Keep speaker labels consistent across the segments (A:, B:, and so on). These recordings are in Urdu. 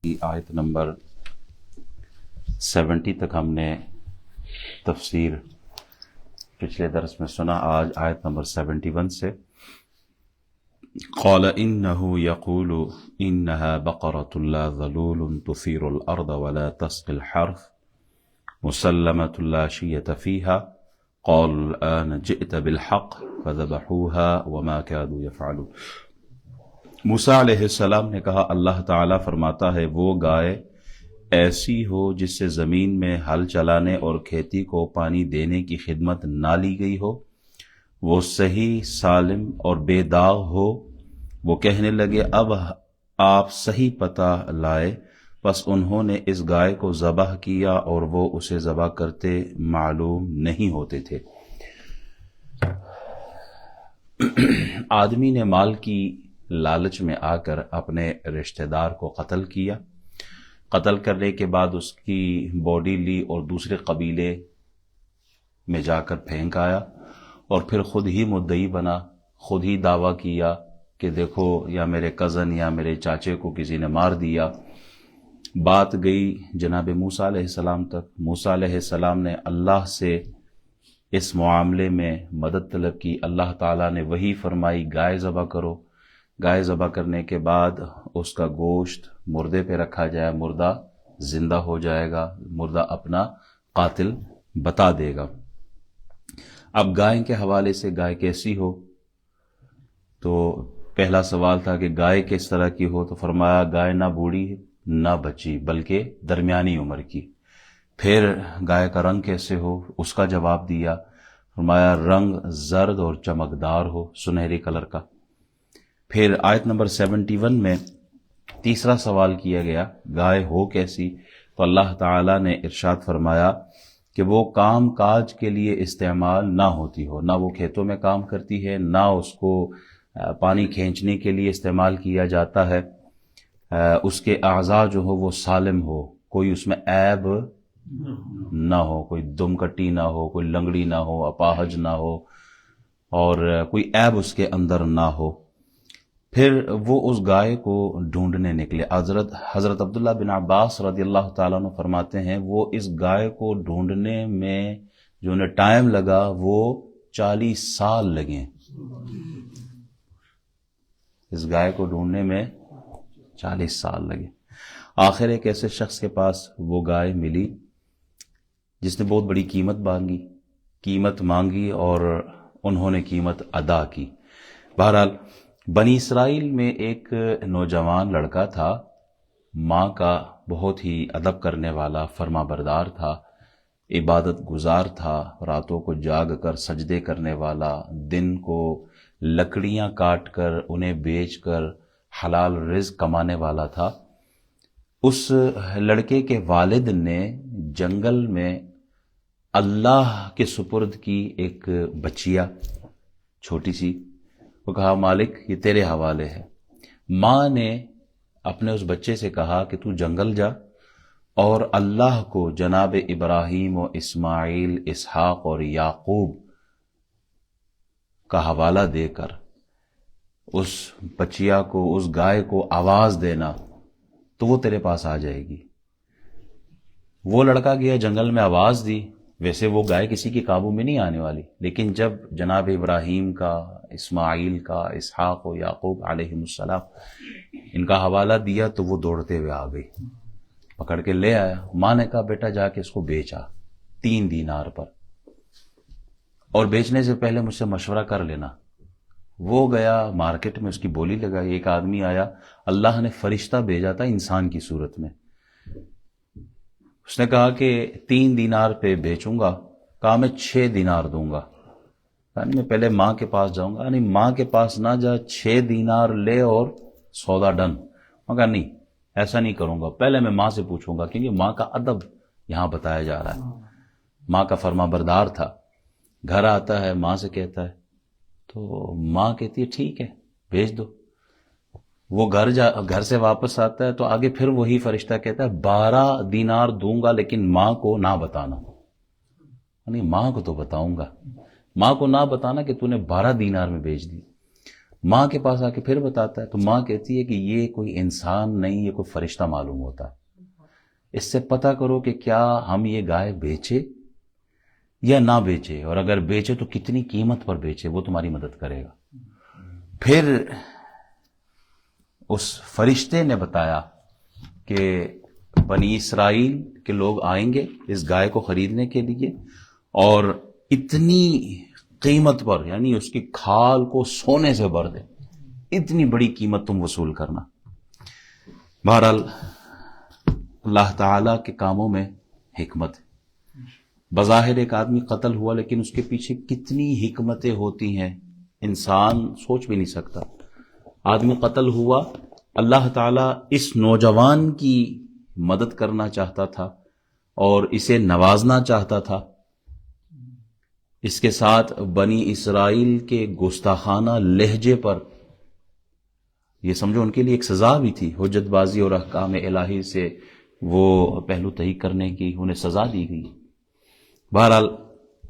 A: کی آیت نمبر 70 تک ہم نے تفسیر پچھلے درس میں سنا. آج آیت نمبر 71 سے قال انه يقول انها بقرة لا ذلول تثير الارض ولا تسقي الحرث مسلمة لا شية فيها قال الآن جئت بالحق فذبحوها وما كادوا يفعلون. موسیٰ علیہ السلام نے کہا اللہ تعالیٰ فرماتا ہے وہ گائے ایسی ہو جس سے زمین میں ہل چلانے اور کھیتی کو پانی دینے کی خدمت نہ لی گئی ہو، وہ صحیح سالم اور بے داغ ہو. وہ کہنے لگے اب آپ صحیح پتہ لائے. پس انہوں نے اس گائے کو ذبح کیا اور وہ اسے ذبح کرتے معلوم نہیں ہوتے تھے. آدمی نے مال کی لالچ میں آ کر اپنے رشتہ دار کو قتل کیا. قتل کرنے کے بعد اس کی باڈی لی اور دوسرے قبیلے میں جا کر پھینک آیا اور پھر خود ہی مدعی بنا، خود ہی دعویٰ کیا کہ دیکھو یا میرے کزن یا میرے چاچے کو کسی نے مار دیا. بات گئی جناب موسیٰ علیہ السلام تک. موسیٰ علیہ السلام نے اللہ سے اس معاملے میں مدد طلب کی. اللہ تعالیٰ نے وحی فرمائی گائے ذبح کرو. گائے ذبح کرنے کے بعد اس کا گوشت مردے پہ رکھا جائے، مردہ زندہ ہو جائے گا، مردہ اپنا قاتل بتا دے گا. اب گائے کے حوالے سے گائے کیسی ہو، تو پہلا سوال تھا کہ گائے کس طرح کی ہو، تو فرمایا گائے نہ بوڑھی نہ بچی بلکہ درمیانی عمر کی. پھر گائے کا رنگ کیسے ہو، اس کا جواب دیا. فرمایا رنگ زرد اور چمکدار ہو، سنہری کلر کا. پھر آیت نمبر 71 میں تیسرا سوال کیا گیا گائے ہو کیسی، تو اللہ تعالیٰ نے ارشاد فرمایا کہ وہ کام کاج کے لیے استعمال نہ ہوتی ہو، نہ وہ کھیتوں میں کام کرتی ہے، نہ اس کو پانی کھینچنے کے لیے استعمال کیا جاتا ہے. اس کے اعضاء جو ہو وہ سالم ہو، کوئی اس میں عیب نہ ہو، کوئی دم کٹی نہ ہو، کوئی لنگڑی نہ ہو، اپاہج نہ ہو، اور کوئی عیب اس کے اندر نہ ہو. پھر وہ اس گائے کو ڈھونڈنے نکلے. حضرت عبداللہ بن عباس رضی اللہ تعالیٰ عنہ فرماتے ہیں وہ اس گائے کو ڈھونڈنے میں جو انہیں ٹائم لگا وہ 40 سال لگے. اس گائے کو ڈھونڈنے میں 40 سال لگے. آخر ایک ایسے شخص کے پاس وہ گائے ملی جس نے بہت بڑی قیمت مانگی اور انہوں نے قیمت ادا کی. بہرحال بنی اسرائیل میں ایک نوجوان لڑکا تھا، ماں کا بہت ہی ادب کرنے والا، فرما بردار تھا، عبادت گزار تھا، راتوں کو جاگ کر سجدے کرنے والا، دن کو لکڑیاں کاٹ کر انہیں بیچ کر حلال رزق کمانے والا تھا. اس لڑکے کے والد نے جنگل میں اللہ کے سپرد کی ایک بچیا چھوٹی سی، وہ کہا مالک یہ تیرے حوالے ہے. ماں نے اپنے اس بچے سے کہا کہ تو جنگل جا اور اللہ کو جناب ابراہیم و اسماعیل، اسحاق اور یعقوب کا حوالہ دے کر اس بچیا کو، اس گائے کو آواز دینا تو وہ تیرے پاس آ جائے گی. وہ لڑکا گیا جنگل میں، آواز دی. ویسے وہ گائے کسی کے قابو میں نہیں آنے والی، لیکن جب جناب ابراہیم کا، اسماعیل کا، اسحاق و یعقوب علیہ السلام ان کا حوالہ دیا تو وہ دوڑتے ہوئے آ گئی، پکڑ کے لے آیا. ماں نے کہا بیٹا جا کے اس کو بیچا 3 دینار پر، اور بیچنے سے پہلے مجھ سے مشورہ کر لینا. وہ گیا مارکیٹ میں، اس کی بولی لگائی. ایک آدمی آیا، اللہ نے فرشتہ بھیجا تھا انسان کی صورت میں. اس نے کہا کہ 3 دینار پہ بیچوں گا. کہا میں 6 دینار دوں گا. یعنی میں پہلے ماں کے پاس جاؤں گا. یعنی ماں کے پاس نہ جا، 6 دینار لے اور سودا ڈن. میں کہا نہیں ایسا نہیں کروں گا، پہلے میں ماں سے پوچھوں گا، کیونکہ ماں کا ادب یہاں بتایا جا رہا ہے. ماں کا فرما بردار تھا. گھر آتا ہے ماں سے کہتا ہے، تو ماں کہتی ہے ٹھیک ہے بھیج دو. وہ گھر سے واپس آتا ہے تو آگے پھر وہی فرشتہ کہتا ہے 12 دینار دوں گا لیکن ماں کو نہ بتانا. یعنی ماں کو تو بتاؤں گا، ماں کو نہ بتانا کہ تو نے 12 دینار میں بیچ دی. ماں کے پاس آ کے پھر بتاتا ہے تو ماں کہتی ہے کہ یہ کوئی انسان نہیں، یہ کوئی فرشتہ معلوم ہوتا ہے، اس سے پتہ کرو کہ کیا ہم یہ گائے بیچے یا نہ بیچے، اور اگر بیچے تو کتنی قیمت پر بیچے، وہ تمہاری مدد کرے گا۔ پھر اس فرشتے نے بتایا کہ بنی اسرائیل کے لوگ آئیں گے اس گائے کو خریدنے کے لیے، اور اتنی قیمت پر، یعنی اس کی کھال کو سونے سے بھر دے، اتنی بڑی قیمت تم وصول کرنا۔ بہرحال اللہ تعالی کے کاموں میں حکمت ہے۔ بظاہر ایک آدمی قتل ہوا، لیکن اس کے پیچھے کتنی حکمتیں ہوتی ہیں انسان سوچ بھی نہیں سکتا۔ آدمی قتل ہوا، اللہ تعالیٰ اس نوجوان کی مدد کرنا چاہتا تھا اور اسے نوازنا چاہتا تھا۔ اس کے ساتھ بنی اسرائیل کے گستاخانہ لہجے پر، یہ سمجھو ان کے لیے ایک سزا بھی تھی، حجت بازی اور احکام الہی سے وہ پہلو تہی کرنے کی انہیں سزا دی گئی۔ بہرحال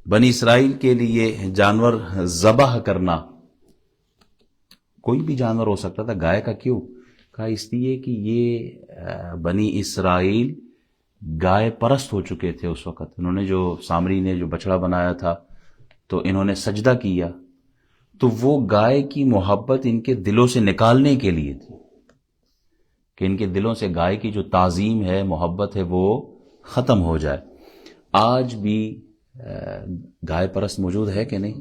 A: بنی اسرائیل کے لیے جانور ذبح کرنا، کوئی بھی جانور ہو سکتا تھا، گائے کا کیوں؟ کہا اس لیے کہ یہ بنی اسرائیل گائے پرست ہو چکے تھے اس وقت۔ انہوں نے جو سامری نے جو بچڑا بنایا تھا تو انہوں نے سجدہ کیا، تو وہ گائے کی محبت ان کے دلوں سے نکالنے کے لیے تھی کہ ان کے دلوں سے گائے کی جو تعظیم ہے، محبت ہے، وہ ختم ہو جائے۔ آج بھی گائے پرست موجود ہے کہ نہیں؟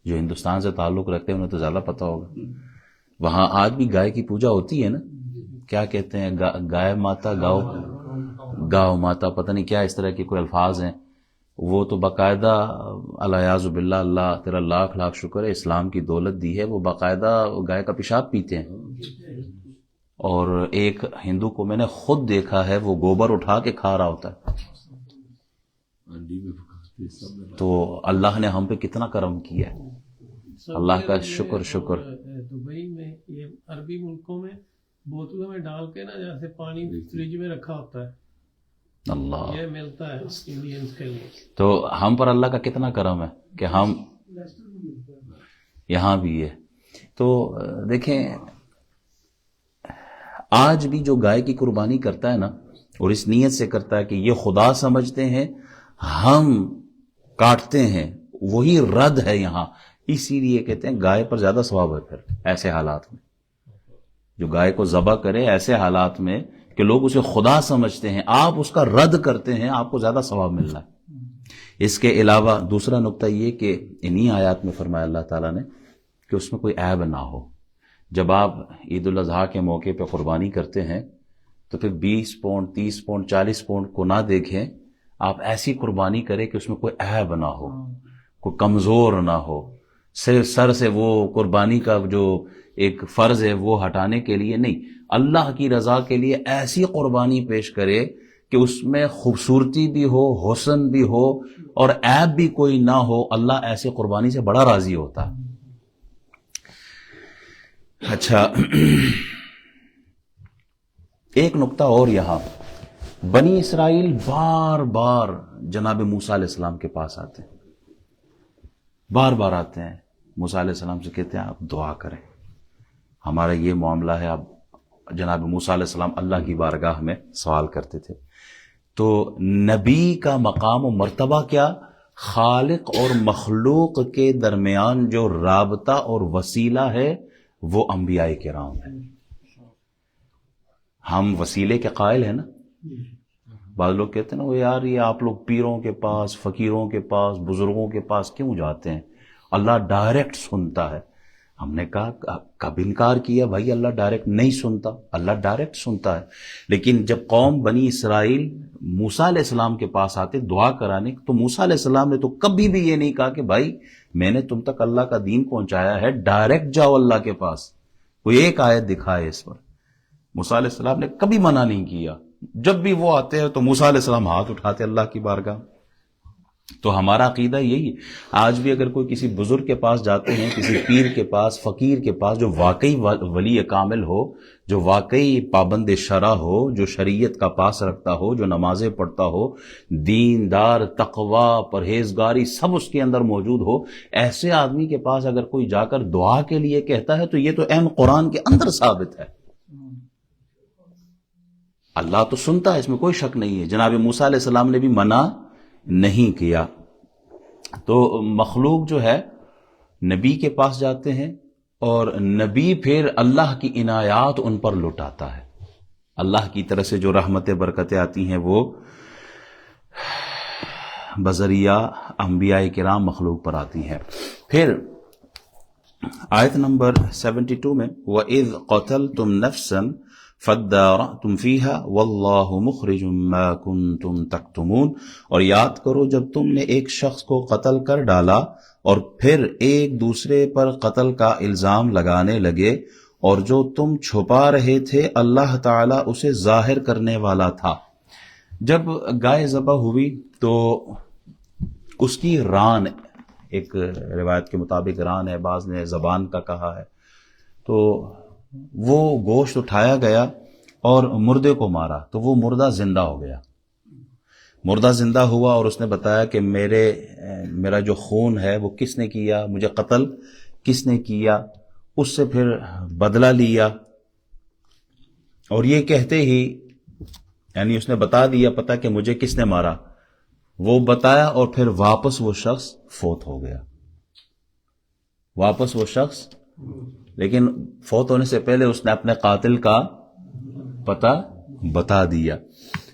A: جو ہندوستان سے تعلق رکھتے ہیں انہیں تو زیادہ پتہ ہوگا، وہاں آج بھی گائے کی پوجا ہوتی ہے نا، کیا کہتے ہیں، گائے ماتا، گاؤ ماتا، پتہ نہیں کیا اس طرح کے کوئی الفاظ ہیں، وہ تو باقاعدہ الیاذ باللہ، اللہ تیرا لاکھ لاکھ شکر ہے، اسلام کی دولت دی ہے، وہ باقاعدہ گائے کا پیشاب پیتے ہیں۔ اور ایک ہندو کو میں نے خود دیکھا ہے، وہ گوبر اٹھا کے کھا رہا ہوتا ہے۔ تو اللہ نے ہم پہ کتنا کرم کیا ہے، اللہ کا شکر۔
B: دبئی میں، یہ عربی ملکوں میں بوتلوں میں ڈال کے نا، جیسے پانی فریج میں رکھا ہوتا ہے،
A: اللہ،
B: یہ ملتا ہے انڈینز کے لیے۔
A: تو ہم پر اللہ کا کتنا کرم ہے کہ ہم یہاں بھی ہے۔ تو دیکھیں، آج بھی جو گائے کی قربانی کرتا ہے نا، اور اس نیت سے کرتا ہے کہ یہ خدا سمجھتے ہیں، ہم کاٹتے ہیں، وہی رد ہے یہاں، اسی لیے کہتے ہیں گائے پر زیادہ ثواب ہے۔ پھر ایسے حالات میں جو گائے کو ذبح کرے، ایسے حالات میں کہ لوگ اسے خدا سمجھتے ہیں، آپ اس کا رد کرتے ہیں، آپ کو زیادہ ثواب مل رہا ہے۔ اس کے علاوہ دوسرا نقطہ یہ کہ انہی آیات میں فرمایا اللہ تعالیٰ نے کہ اس میں کوئی عیب نہ ہو۔ جب آپ عید الاضحیٰ کے موقع پہ قربانی کرتے ہیں تو پھر 20 پاؤنڈ، 30 پاؤنڈ، 40 پاؤنڈ کو نہ دیکھیں، آپ ایسی قربانی کریں کہ اس میں کوئی عیب نہ ہو، کوئی کمزور نہ ہو۔ صرف سر سے وہ قربانی کا جو ایک فرض ہے وہ ہٹانے کے لیے نہیں، اللہ کی رضا کے لیے ایسی قربانی پیش کرے کہ اس میں خوبصورتی بھی ہو، حسن بھی ہو، اور عیب بھی کوئی نہ ہو۔ اللہ ایسی قربانی سے بڑا راضی ہوتا ہے۔ اچھا، ایک نقطہ اور یہاں، بنی اسرائیل بار بار جناب موسیٰ علیہ السلام کے پاس آتے ہیں، بار بار آتے ہیں، موسیٰ علیہ السلام سے کہتے ہیں آپ دعا کریں، ہمارا یہ معاملہ ہے۔ اب جناب موسیٰ علیہ السلام اللہ کی بارگاہ میں سوال کرتے تھے۔ تو نبی کا مقام و مرتبہ کیا؟ خالق اور مخلوق کے درمیان جو رابطہ اور وسیلہ ہے وہ انبیاء کرام ہے۔ ہم وسیلے کے قائل ہیں نا، بعض لوگ کہتے ہیں نا وہ یار یہ آپ لوگ پیروں کے پاس، فقیروں کے پاس، بزرگوں کے پاس کیوں جاتے ہیں، اللہ ڈائریکٹ سنتا ہے۔ ہم نے کہا کب انکار کیا بھائی، اللہ ڈائریکٹ نہیں سنتا، اللہ ڈائریکٹ سنتا ہے۔ لیکن جب قوم بنی اسرائیل موسیٰ علیہ السلام کے پاس آتے دعا کرانے، تو موسیٰ علیہ السلام نے تو کبھی بھی یہ نہیں کہا کہ بھائی میں نے تم تک اللہ کا دین پہنچایا ہے، ڈائریکٹ جاؤ اللہ کے پاس، کوئی ایک آیت دکھائے اس پر۔ موسیٰ علیہ السلام نے کبھی منع نہیں کیا۔ جب بھی وہ آتے ہیں تو موسیٰ علیہ السلام ہاتھ اٹھاتے اللہ کی بارگاہ۔ تو ہمارا عقیدہ یہی ہے. آج بھی اگر کوئی کسی بزرگ کے پاس جاتے ہیں، کسی پیر کے پاس، فقیر کے پاس، جو واقعی ولی کامل ہو، جو واقعی پابند شرع ہو، جو شریعت کا پاس رکھتا ہو، جو نمازیں پڑھتا ہو، دیندار، تقوی، پرہیزگاری سب اس کے اندر موجود ہو، ایسے آدمی کے پاس اگر کوئی جا کر دعا کے لیے کہتا ہے تو یہ تو عین قرآن کے اندر ثابت ہے. اللہ تو سنتا ہے، اس میں کوئی شک نہیں ہے. جناب موسیٰ علیہ السلام نے بھی منع نہیں کیا. تو مخلوق جو ہے نبی کے پاس جاتے ہیں اور نبی پھر اللہ کی عنایات ان پر لٹاتا ہے. اللہ کی طرف سے جو رحمتیں برکتیں آتی ہیں وہ بذریعہ انبیاء کرام مخلوق پر آتی ہیں. پھر آیت نمبر 72 میں وَإِذْ قَتَلْتُمْ نَفْسًا فَادَّارَأْتُمْ فِيهَا وَاللَّهُ مُخْرِجٌ مَا كُنْتُمْ تَكْتُمُونَ، اور یاد کرو جب تم نے ایک شخص کو قتل کر ڈالا اور پھر ایک دوسرے پر قتل کا الزام لگانے لگے، اور جو تم چھپا رہے تھے اللہ تعالیٰ اسے ظاہر کرنے والا تھا. جب گائے ذبح ہوئی تو اس کی ران، ایک روایت کے مطابق ران ہے، بعض نے زبان کا کہا ہے، تو وہ گوشت اٹھایا گیا اور مردے کو مارا تو وہ مردہ زندہ ہو گیا. مردہ زندہ ہوا اور اس نے بتایا کہ میرا جو خون ہے وہ کس نے کیا، مجھے قتل کس نے کیا. اس سے پھر بدلہ لیا اور یہ کہتے ہی یعنی اس نے بتا دیا پتہ کہ مجھے کس نے مارا، وہ بتایا اور پھر واپس وہ شخص فوت ہو گیا. واپس وہ شخص، لیکن فوت ہونے سے پہلے اس نے اپنے قاتل کا پتہ بتا دیا.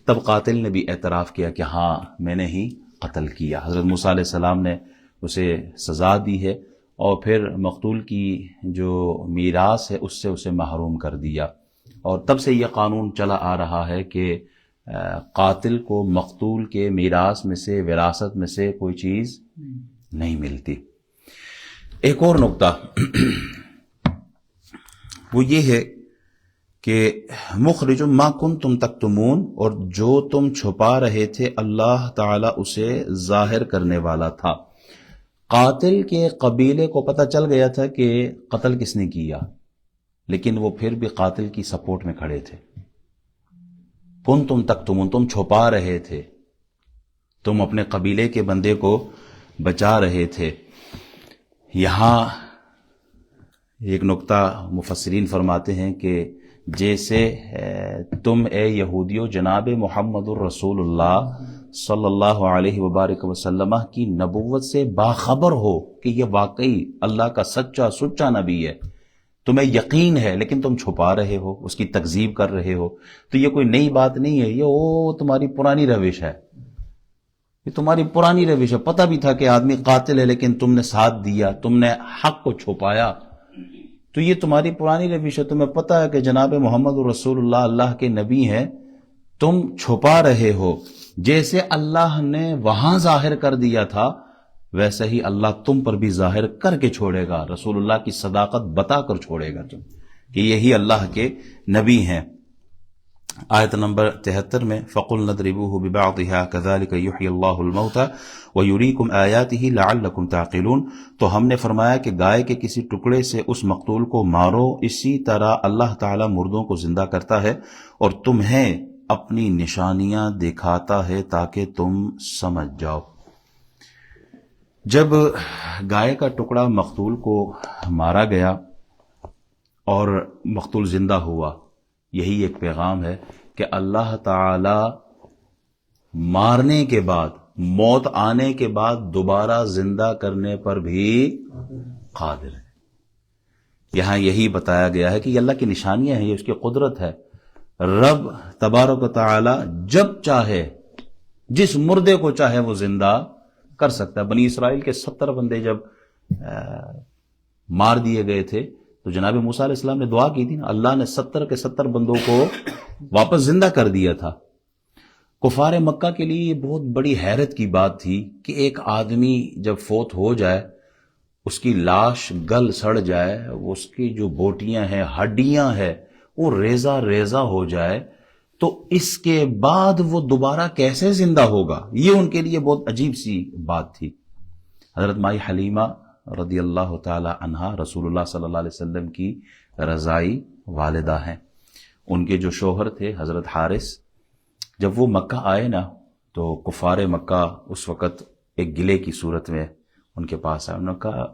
A: تب قاتل نے بھی اعتراف کیا کہ ہاں میں نے ہی قتل کیا. حضرت موسیٰ علیہ السلام نے اسے سزا دی ہے اور پھر مقتول کی جو میراث ہے اس سے اسے محروم کر دیا. اور تب سے یہ قانون چلا آ رہا ہے کہ قاتل کو مقتول کے میراث میں سے، وراثت میں سے کوئی چیز نہیں ملتی. ایک اور نقطہ وہ یہ ہے کہ مخرج ما کنتم تکتمون، اور جو تم چھپا رہے تھے اللہ تعالیٰ اسے ظاہر کرنے والا تھا. قاتل کے قبیلے کو پتہ چل گیا تھا کہ قتل کس نے کیا، لیکن وہ پھر بھی قاتل کی سپورٹ میں کھڑے تھے. کنتم تکتمون، تم چھپا رہے تھے، تم اپنے قبیلے کے بندے کو بچا رہے تھے. یہاں ایک نقطہ مفسرین فرماتے ہیں کہ جیسے تم اے یہودیو جناب محمد الرسول اللہ صلی اللہ علیہ وبارک وسلم کی نبوت سے باخبر ہو کہ یہ واقعی اللہ کا سچا نبی ہے، تمہیں یقین ہے لیکن تم چھپا رہے ہو، اس کی تکذیب کر رہے ہو. تو یہ کوئی نئی بات نہیں ہے، یہ تمہاری پرانی روش ہے، یہ تمہاری پرانی روش ہے. پتہ بھی تھا کہ آدمی قاتل ہے لیکن تم نے ساتھ دیا، تم نے حق کو چھپایا. تو یہ تمہاری پرانی روش ہے. تمہیں پتہ ہے کہ جناب محمد رسول اللہ اللہ کے نبی ہیں، تم چھپا رہے ہو. جیسے اللہ نے وہاں ظاہر کر دیا تھا ویسے ہی اللہ تم پر بھی ظاہر کر کے چھوڑے گا. رسول اللہ کی صداقت بتا کر چھوڑے گا تم کہ یہی اللہ کے نبی ہیں. آیت نمبر 73 میں فَقُلْ نَضْرِبُوهُ بِبَعْضِهَا كَذَلِكَ يُحْيِي اللَّهُ الْمَوْتَى وَيُرِيكُمْ آيَاتِهِ لَعَلَّكُمْ تَعْقِلُونَ. تو ہم نے فرمایا کہ گائے کے کسی ٹکڑے سے اس مقتول کو مارو، اسی طرح اللہ تعالیٰ مردوں کو زندہ کرتا ہے اور تمہیں اپنی نشانیاں دکھاتا ہے تاکہ تم سمجھ جاؤ. جب گائے کا ٹکڑا مقتول کو مارا گیا اور مقتول زندہ ہوا، یہی ایک پیغام ہے کہ اللہ تعالی مارنے کے بعد، موت آنے کے بعد دوبارہ زندہ کرنے پر بھی قادر ہے. یہاں یہی بتایا گیا ہے کہ یہ اللہ کی نشانیاں ہیں، یہ اس کی قدرت ہے. رب تبارک و تعالی جب چاہے جس مردے کو چاہے وہ زندہ کر سکتا ہے. بنی اسرائیل کے 70 بندے جب مار دیے گئے تھے تو جناب موسیٰ علیہ السلام نے دعا کی تھی نا، اللہ نے 70 کے 70 بندوں کو واپس زندہ کر دیا تھا. کفار مکہ کے لیے یہ بہت بڑی حیرت کی بات تھی کہ ایک آدمی جب فوت ہو جائے، اس کی لاش گل سڑ جائے، اس کی جو بوٹیاں ہیں، ہڈیاں ہیں، وہ ریزہ ریزہ ہو جائے، تو اس کے بعد وہ دوبارہ کیسے زندہ ہوگا؟ یہ ان کے لیے بہت عجیب سی بات تھی۔ حضرت مائی حلیمہ رضی اللہ تعالی عنہا رسول اللہ صلی اللہ علیہ وسلم کی رضائی والدہ ہیں۔ ان کے جو شوہر تھے حضرت حارث، جب وہ مکہ آئے نا تو کفار مکہ اس وقت ایک گلے کی صورت میں ان کے پاس آئے۔ انہوں نے کہا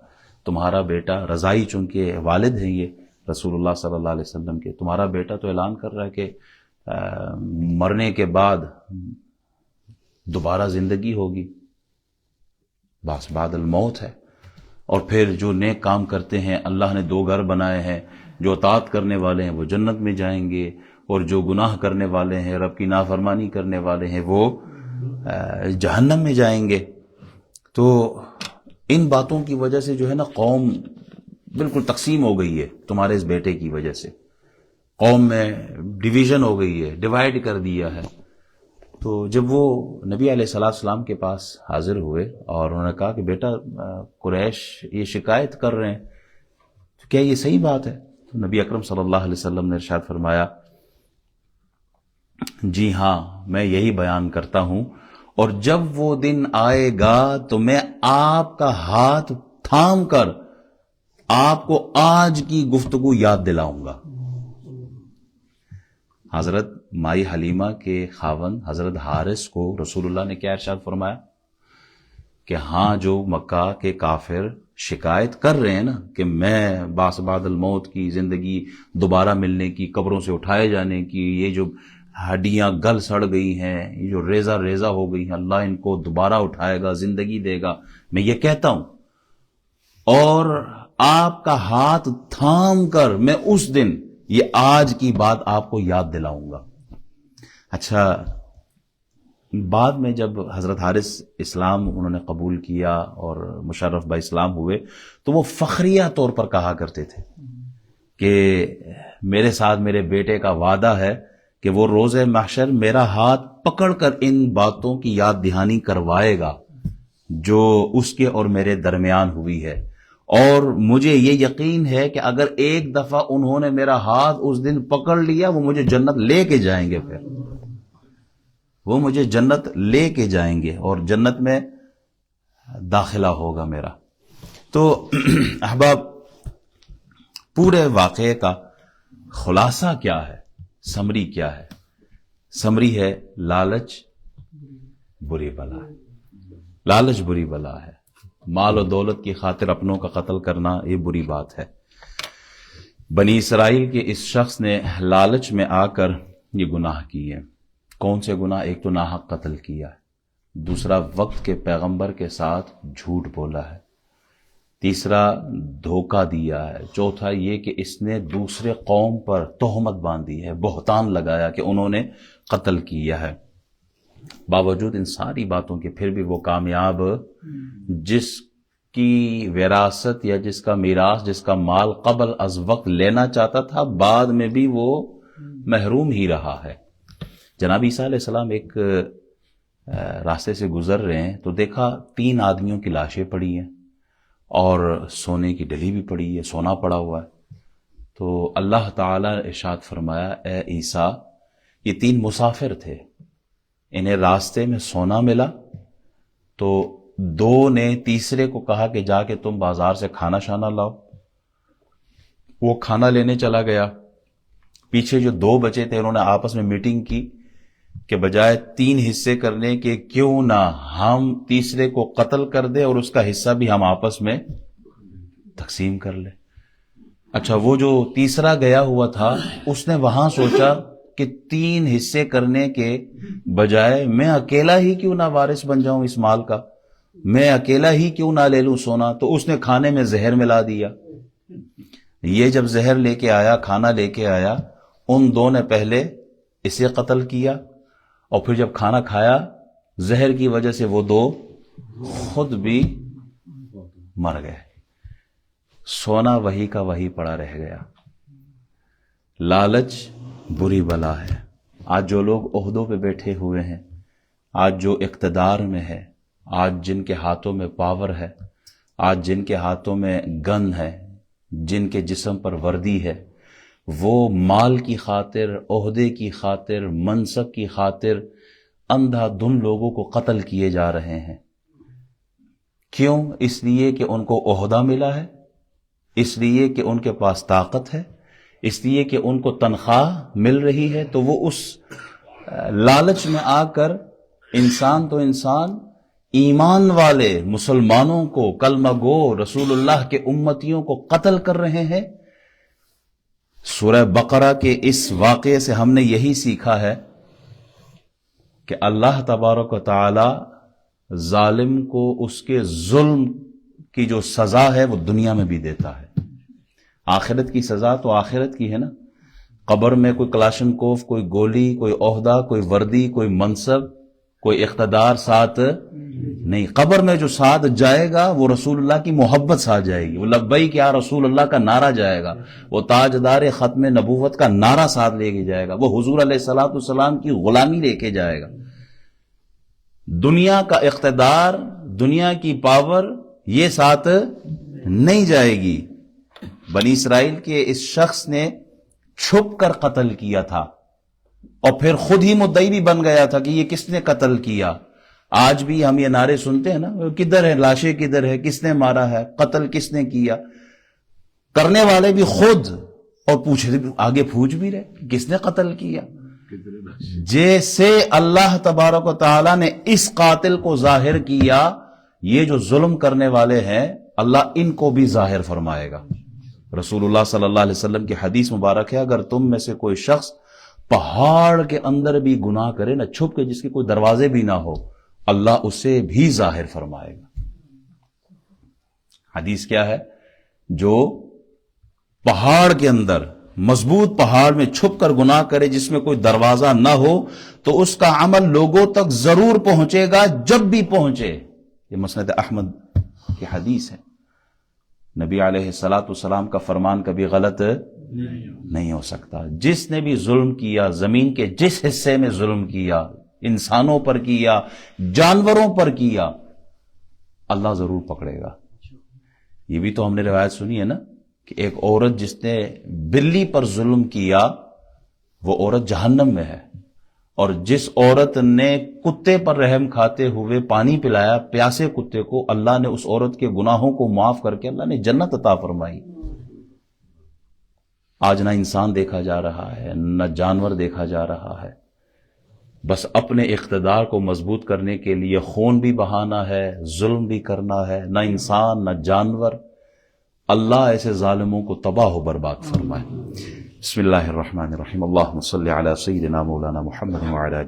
A: تمہارا بیٹا، رضائی چونکہ والد ہیں یہ رسول اللہ صلی اللہ علیہ وسلم کے، تمہارا بیٹا تو اعلان کر رہا ہے کہ مرنے کے بعد دوبارہ زندگی ہوگی، بس بعد الموت ہے، اور پھر جو نیک کام کرتے ہیں، اللہ نے 2 گھر بنائے ہیں، جو اطاعت کرنے والے ہیں وہ جنت میں جائیں گے، اور جو گناہ کرنے والے ہیں، رب کی نافرمانی کرنے والے ہیں، وہ جہنم میں جائیں گے۔ تو ان باتوں کی وجہ سے جو ہے نا قوم بالکل تقسیم ہو گئی ہے، تمہارے اس بیٹے کی وجہ سے قوم میں ڈویژن ہو گئی ہے، ڈیوائیڈ کر دیا ہے۔ تو جب وہ نبی علیہ السلام کے پاس حاضر ہوئے اور انہوں نے کہا کہ بیٹا قریش یہ شکایت کر رہے ہیں، تو کیا یہ صحیح بات ہے؟ تو نبی اکرم صلی اللہ علیہ وسلم نے ارشاد فرمایا جی ہاں میں یہی بیان کرتا ہوں، اور جب وہ دن آئے گا تو میں آپ کا ہاتھ تھام کر آپ کو آج کی گفتگو یاد دلاؤں گا۔ حضرت مائی حلیمہ کے خاوند حضرت حارث کو رسول اللہ نے کیا ارشاد فرمایا کہ ہاں جو مکہ کے کافر شکایت کر رہے ہیں نا کہ میں باس بعد الموت کی زندگی، دوبارہ ملنے کی، قبروں سے اٹھائے جانے کی، یہ جو ہڈیاں گل سڑ گئی ہیں، یہ جو ریزہ ریزہ ہو گئی ہیں، اللہ ان کو دوبارہ اٹھائے گا، زندگی دے گا، میں یہ کہتا ہوں، اور آپ کا ہاتھ تھام کر میں اس دن یہ آج کی بات آپ کو یاد دلاؤں گا۔ اچھا، بعد میں جب حضرت حارث اسلام انہوں نے قبول کیا اور مشرف با اسلام ہوئے تو وہ فخریہ طور پر کہا کرتے تھے کہ میرے ساتھ میرے بیٹے کا وعدہ ہے کہ وہ روز محشر میرا ہاتھ پکڑ کر ان باتوں کی یاد دہانی کروائے گا جو اس کے اور میرے درمیان ہوئی ہے، اور مجھے یہ یقین ہے کہ اگر ایک دفعہ انہوں نے میرا ہاتھ اس دن پکڑ لیا وہ مجھے جنت لے کے جائیں گے، پھر وہ مجھے جنت لے کے جائیں گے اور جنت میں داخلہ ہوگا میرا۔ تو احباب، پورے واقعے کا خلاصہ کیا ہے؟ سمری کیا ہے؟ سمری ہے لالچ بری بلا ہے، لالچ بری بلا ہے، مال و دولت کی خاطر اپنوں کا قتل کرنا یہ بری بات ہے۔ بنی اسرائیل کے اس شخص نے لالچ میں آ کر یہ گناہ کیے۔ کون سے گناہ؟ ایک تو ناحق قتل کیا ہے، دوسرا وقت کے پیغمبر کے ساتھ جھوٹ بولا ہے، تیسرا دھوکہ دیا ہے، چوتھا یہ کہ اس نے دوسرے قوم پر تہمت باندھی ہے، بہتان لگایا کہ انہوں نے قتل کیا ہے۔ باوجود ان ساری باتوں کے پھر بھی وہ کامیاب، جس کی وراثت یا جس کا میراث، جس کا مال قبل از وقت لینا چاہتا تھا، بعد میں بھی وہ محروم ہی رہا ہے۔ جناب عیسیٰ علیہ السلام ایک راستے سے گزر رہے ہیں تو دیکھا 3 آدمیوں کی لاشیں پڑی ہیں اور سونے کی ڈلی بھی پڑی ہے، سونا پڑا ہوا ہے۔ تو اللہ تعالیٰ نے ارشاد فرمایا اے عیسیٰ، یہ 3 مسافر تھے، انہیں راستے میں سونا ملا تو 2 نے تیسرے کو کہا کہ جا کے تم بازار سے کھانا شانا لاؤ۔ وہ کھانا لینے چلا گیا، پیچھے جو 2 بچے تھے انہوں نے آپس میں میٹنگ کی کہ بجائے 3 حصے کرنے کے کیوں نہ ہم تیسرے کو قتل کر دیں اور اس کا حصہ بھی ہم آپس میں تقسیم کر لیں۔ اچھا، وہ جو تیسرا گیا ہوا تھا اس نے وہاں سوچا کہ 3 حصے کرنے کے بجائے میں اکیلا ہی کیوں نہ وارث بن جاؤں اس مال کا، میں اکیلا ہی کیوں نہ لے لوں سونا، تو اس نے کھانے میں زہر ملا دیا۔ یہ جب زہر لے کے آیا، کھانا لے کے آیا، ان 2 نے پہلے اسے قتل کیا اور پھر جب کھانا کھایا زہر کی وجہ سے وہ 2 خود بھی مر گئے، سونا وہی کا وہی پڑا رہ گیا۔ لالچ بری بلا ہے۔ آج جو لوگ عہدوں پہ بیٹھے ہوئے ہیں، آج جو اقتدار میں ہے، آج جن کے ہاتھوں میں پاور ہے، آج جن کے ہاتھوں میں گن ہے، جن کے جسم پر وردی ہے، وہ مال کی خاطر، عہدے کی خاطر، منصب کی خاطر اندھا دھن لوگوں کو قتل کیے جا رہے ہیں۔ کیوں؟ اس لیے کہ ان کو عہدہ ملا ہے، اس لیے کہ ان کے پاس طاقت ہے، اس لیے کہ ان کو تنخواہ مل رہی ہے، تو وہ اس لالچ میں آ کر انسان تو انسان ایمان والے مسلمانوں کو، کلمہ گو رسول اللہ کے امتیوں کو قتل کر رہے ہیں۔ سورہ بقرہ کے اس واقعے سے ہم نے یہی سیکھا ہے کہ اللہ تبارک و تعالی ظالم کو اس کے ظلم کی جو سزا ہے وہ دنیا میں بھی دیتا ہے۔ آخرت کی سزا تو آخرت کی ہے نا، قبر میں کوئی کلاشن کوف، کوئی گولی، کوئی عہدہ، کوئی وردی، کوئی منصب، کوئی اقتدار ساتھ نہیں۔ قبر میں جو ساتھ جائے گا وہ رسول اللہ کی محبت ساتھ جائے گی، وہ لبیک یا رسول اللہ کا نعرہ جائے گا، وہ تاجدار ختم نبوت کا نعرہ ساتھ لے کے جائے گا، وہ حضور علیہ السلام کی غلامی لے کے جائے گا۔ دنیا کا اقتدار، دنیا کی پاور یہ ساتھ نہیں جائے گی۔ بنی اسرائیل کے اس شخص نے چھپ کر قتل کیا تھا اور پھر خود ہی مدعی بھی بن گیا تھا کہ یہ کس نے قتل کیا۔ آج بھی ہم یہ نعرے سنتے ہیں نا، کدھر ہے لاشیں، کدھر ہے، کس نے مارا ہے، قتل کس نے کیا، کرنے والے بھی خود، اور آگے پوچھ بھی رہے کس نے قتل کیا۔ جیسے اللہ تبارک و تعالی نے اس قاتل کو ظاہر کیا، یہ جو ظلم کرنے والے ہیں اللہ ان کو بھی ظاہر فرمائے گا۔ رسول اللہ صلی اللہ علیہ وسلم کی حدیث مبارک ہے، اگر تم میں سے کوئی شخص پہاڑ کے اندر بھی گناہ کرے نا، چھپ کے، جس کے کوئی دروازے بھی نہ ہو، اللہ اسے بھی ظاہر فرمائے گا۔ حدیث کیا ہے؟ جو پہاڑ کے اندر، مضبوط پہاڑ میں چھپ کر گناہ کرے جس میں کوئی دروازہ نہ ہو، تو اس کا عمل لوگوں تک ضرور پہنچے گا، جب بھی پہنچے۔ یہ مسند احمد کی حدیث ہے۔ نبی علیہ السلام کا فرمان کبھی غلط نہیں ہو سکتا۔ جس نے بھی ظلم کیا، زمین کے جس حصے میں ظلم کیا، انسانوں پر کیا، جانوروں پر کیا، اللہ ضرور پکڑے گا۔ یہ بھی تو ہم نے روایت سنی ہے نا کہ ایک عورت جس نے بلی پر ظلم کیا وہ عورت جہنم میں ہے، اور جس عورت نے کتے پر رحم کھاتے ہوئے پانی پلایا پیاسے کتے کو، اللہ نے اس عورت کے گناہوں کو معاف کر کے اللہ نے جنت عطا فرمائی۔ آج نہ انسان دیکھا جا رہا ہے، نہ جانور دیکھا جا رہا ہے، بس اپنے اقتدار کو مضبوط کرنے کے لیے خون بھی بہانا ہے، ظلم بھی کرنا ہے، نہ انسان نہ جانور۔ اللہ ایسے ظالموں کو تباہ و برباد فرمائے۔ بسم اللہ الرحمن الرحیم، اللہم صلی علی سیدنا مولانا محمد وعلی